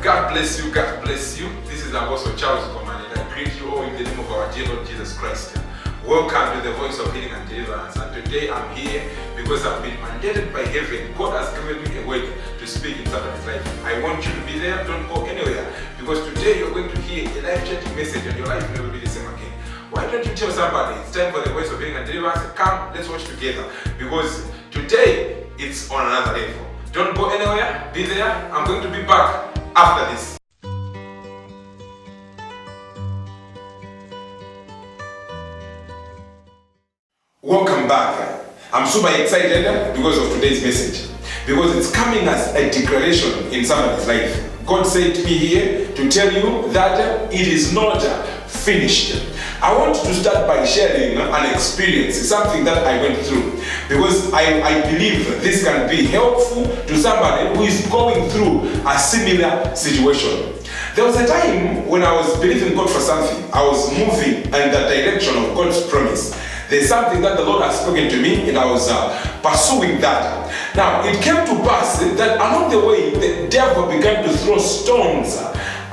God bless you, God bless you. This is Apostle Charles Command, and I greet you all in the name of our dear Lord Jesus Christ. Welcome to the Voice of Healing and Deliverance. And today I'm here because I've been mandated by heaven. God has given me a word to speak in somebody's life. I want you to be there, don't go anywhere, because today you're going to hear a life-changing message and your life will never be the same again. Why don't you tell somebody it's time for the Voice of Healing and Deliverance? Come, let's watch together, because today it's on another level. Don't go anywhere, be there. I'm going to be back after this. Welcome back. I'm super excited because of today's message, because it's coming as a declaration in somebody's life. God said to me here to tell you that it is not finished. I want to start by sharing an experience, something that I went through, because I believe this can be helpful to somebody who is going through a similar situation. There was a time when I was believing God for something. I was moving in the direction of God's promise. There's something that the Lord has spoken to me, and I was pursuing that. Now, it came to pass that along the way, the devil began to throw stones,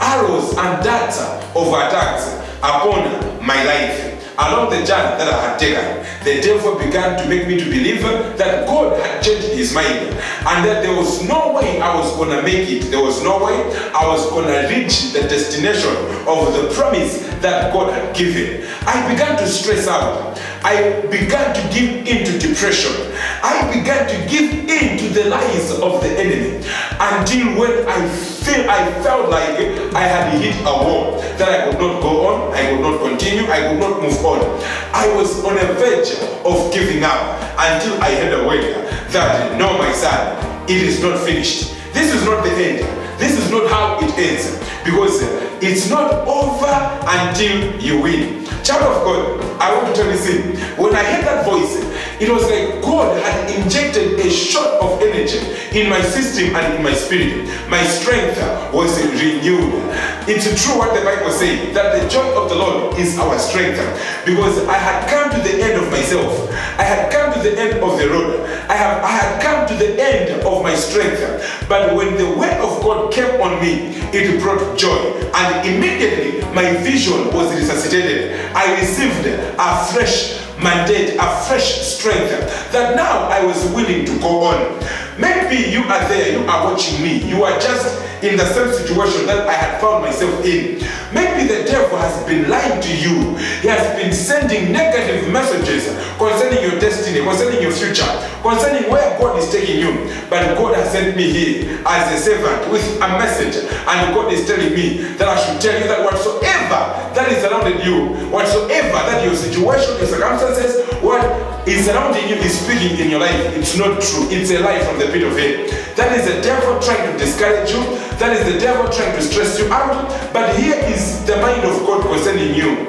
arrows, and darts of attacks upon my life. Along the journey that I had taken, the devil began to make me to believe that God had changed his mind, and that there was no way I was going to make it. There was no way I was going to reach the destination of the promise that God had given. I began to stress out. I began to give into depression. I began to give in to the lies of the enemy, until when I felt like I had hit a wall, that I could not go on, I could not continue, I could not move on. I was on a verge of giving up, until I heard a word that, no, my son, it is not finished. This is not the end. This is not how it ends, because it's not over until you win. Child of God, I want to tell you something. When I heard that voice, it was like God had injected a shot of energy in my system and in my spirit. My strength was renewed. It's true what the Bible says, that the joy of the Lord is our strength, because I had come to the end of myself. I had come to the end of the road. I had come to the end of my strength. But when the word of God came on me, it brought joy, and immediately my vision was resuscitated. I received a fresh mandate, a fresh strength, that now I was willing to go on. Maybe you are there, you are watching me, you are just in the same situation that I had found myself in. Maybe the devil has been lying to you. He has been sending negative messages concerning your destiny, concerning your future, concerning where God is taking you. But God has sent me here as a servant with a message, and God is telling me that I should tell you that whatsoever that is surrounding you, whatsoever that your situation, your circumstances, what is surrounding you is speaking in your life, it's not true. It's a lie from the pit of hell. That is the devil trying to discourage you. That is the devil trying to stress you out. But here is the mind of God concerning you.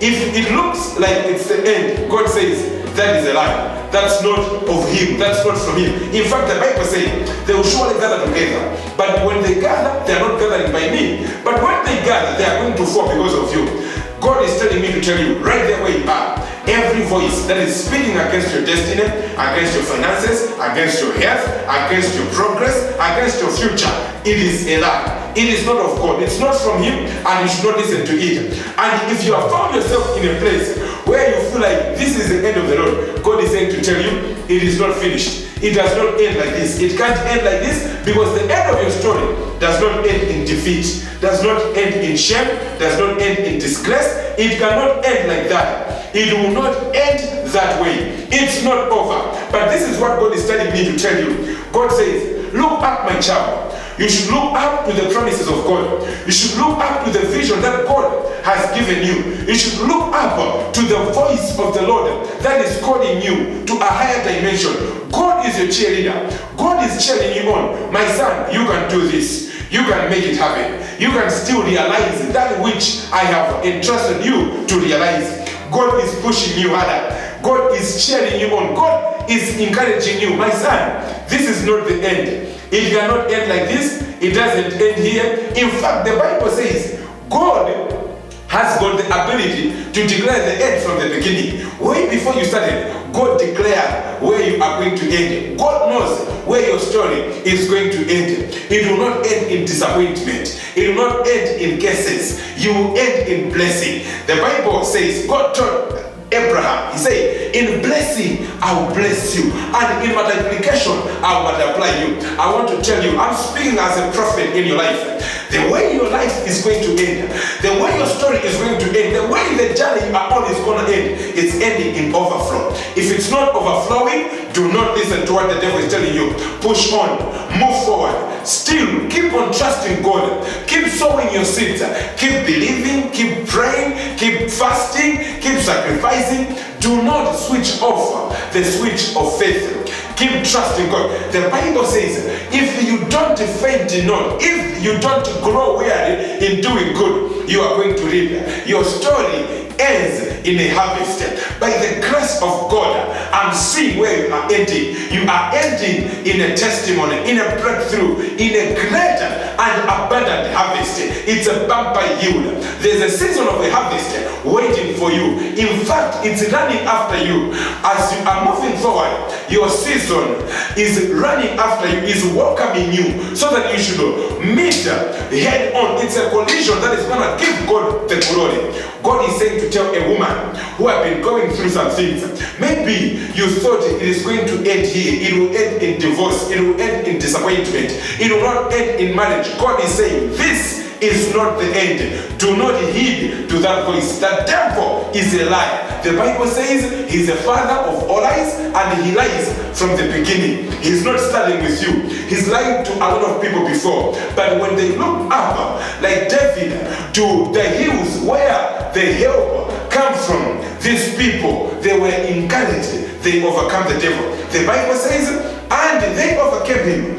If it looks like it's the end, God says that is a lie. That's not of him. That's not from him. In fact, the Bible says they will surely gather together. But when they gather, they are not gathering by me. But when they gather, they are going to fall because of you. God is telling me to tell you right there where you are. Every voice that is speaking against your destiny, against your finances, against your health, against your progress, against your future, it is a lie. It is not of God. It's not from him, and you should not listen to it. And if you have found yourself in a place where you feel like this is the end of the road, God is saying to tell you it is not finished. It does not end like this. It can't end like this, because the end of your story does not end in defeat, does not end in shame, does not end in disgrace. It cannot end like that. It will not end that way. It's not over. But this is what God is telling me to tell you. God says, look up, my child. You should look up to the promises of God. You should look up to the vision that God has given you. You should look up to the voice of the Lord that is calling you to a higher dimension. God is your cheerleader. God is cheering you on. My son, you can do this. You can make it happen. You can still realize that which I have entrusted you to realize. God is pushing you harder. God is cheering you on. God is encouraging you. My son, this is not the end. It cannot end like this. It doesn't end here. In fact, the Bible says God has got the ability to declare the end from the beginning. Way before you started, God declared where you are going to end. God knows where your story is going to end. It will not end in disappointment. It will not end in curses. You will end in blessing. The Bible says, God told Abraham, he said, in blessing I will bless you, and in multiplication I will multiply you. I want to tell you, I'm speaking as a prophet in your life. The way your life is going to end, the way your story is going to end, the way the journey you are on is going to end, it's ending in overflow. If it's not overflowing, do not listen to what the devil is telling you. Push on, move forward, still keep on trusting God, keep sowing your seeds, keep believing, keep praying, keep fasting, keep sacrificing. Do not switch off the switch of faith. Keep trusting God. The Bible says, if you don't faint not, if you don't grow weary in doing good, you are going to reap. Your story ends in a harvest. By the grace of God, I'm seeing where you are ending. You are ending in a testimony, in a breakthrough, in a great and abundant harvest. It's a bumper yield. There's a season of a harvest waiting for you. In fact, it's running after you. As you are moving forward, your season is running after you, is welcoming you, so that you should meet head on. It's a collision that is going to give God the glory. God is saying to tell a woman who have been going through some things, maybe you thought it is going to end here, it will end in divorce, it will end in disappointment, it will not end in marriage. God is saying, this is not the end. Do not heed to that voice. The devil is a lie. The Bible says he's the father of all lies, and he lies from the beginning. He's not starting with you. He's lying to a lot of people before. But when they look up, like David, to the hills where the help come from, these people, they were encouraged. They overcome the devil. The Bible says, and they overcame him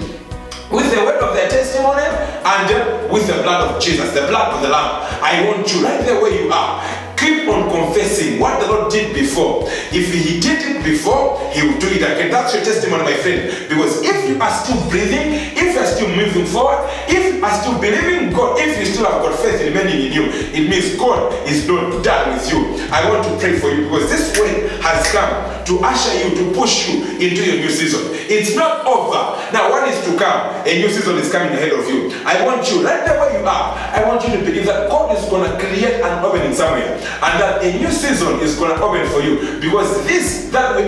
with the word of their testimony and with the blood of Jesus, the blood of the Lamb. I want you right there where you are. Keep on confessing what the Lord did before. If he did it before, he will do it again. That's your testimony, my friend. Because if you are still breathing, if you are still moving forward, if you are still believing God, if you still have got faith remaining in you, it means God is not done with you. I want to pray for you, because this word has come to usher you, to push you into your new season. It's not over. Now, what is to come? A new season is coming ahead of you. I want you, right there where you are, I want you to believe that God is going to create an opening somewhere, and that a new season is going to open for you. Because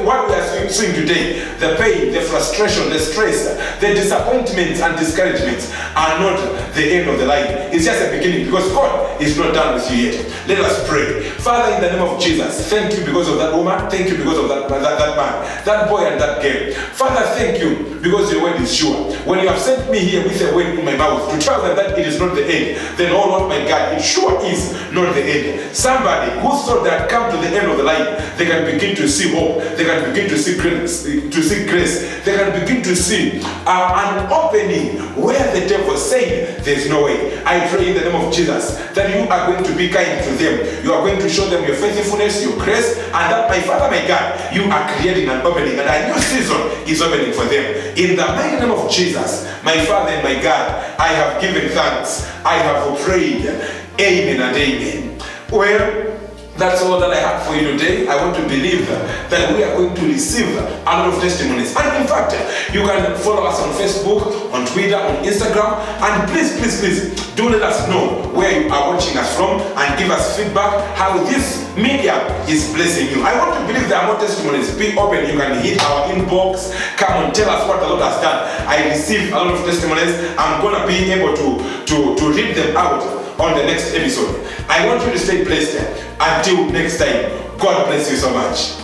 what we are seeing today, the pain, the frustration, the stress, the disappointments and discouragements are not the end of the line. It's just a beginning, because God is not done with you yet. Let us pray. Father, in the name of Jesus, thank you because of that woman. Thank you because of that man, that boy and that girl. Father, thank you because your word is sure. When you have sent me here with a word in my mouth to tell them that it is not the end, then, oh Lord my God, it sure is not the end. Somebody who thought they had come to the end of the line, they can begin to see hope. They can begin to see grace. They can begin to see an opening where the devil said there's no way. I pray in the name of Jesus that you are going to be kind to them. You are going to show them your faithfulness, your grace, and that, my Father, my God, you are creating an opening, and a new season is opening for them. In the mighty name of Jesus, my Father and my God, I have given thanks. I have prayed. Amen and amen. Well, that's all that I have for you today. I want to believe that we are going to receive a lot of testimonies. And in fact, you can follow us on Facebook, on Twitter, on Instagram. And please, do let us know where you are watching us from, and give us feedback how this media is blessing you. I want to believe there are more testimonies. Be open. You can hit our inbox. Come and tell us what the Lord has done. I receive a lot of testimonies. I'm going to be able to read them out on the next episode. I want you to stay blessed. Until next time, God bless you so much.